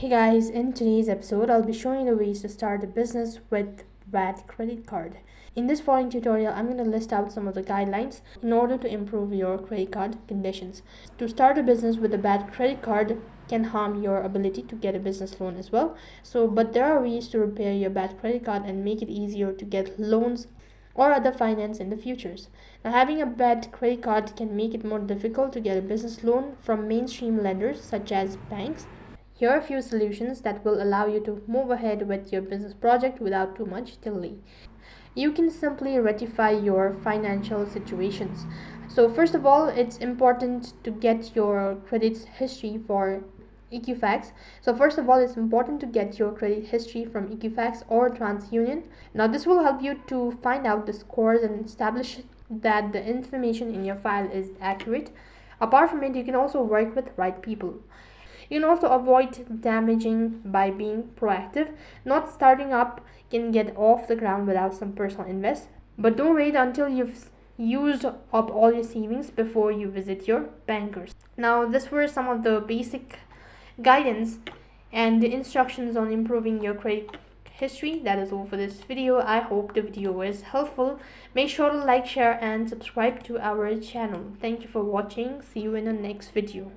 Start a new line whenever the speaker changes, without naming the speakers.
Hey guys, in today's episode, I'll be showing you the ways to start a business with bad credit card. In this following tutorial, I'm going to list out some of the guidelines in order to improve your credit card conditions. To start a business with a bad credit card can harm your ability to get a business loan as well. But there are ways to repair your bad credit card and make it easier to get loans or other finance in the futures. Now, having a bad credit card can make it more difficult to get a business loan from mainstream lenders such as banks. Here are a few solutions that will allow you to move ahead with your business project without too much delay. You can simply rectify your financial situations. So first of all, it's important to get your credit history for Equifax. So first of all, it's important to get your credit history from Equifax or TransUnion. Now this will help you to find out the scores and establish that the information in your file is accurate. Apart from it, you can also work with right people. You can also avoid damaging by being proactive. Not starting up can get off the ground without some personal invest, but don't wait until you've used up all your savings before you visit your bankers. Now, this were some of the basic guidance and the instructions on improving your credit history. That is all for this video. I hope the video was helpful. Make sure to like, share and subscribe to our channel. Thank you for watching. See you in the next video.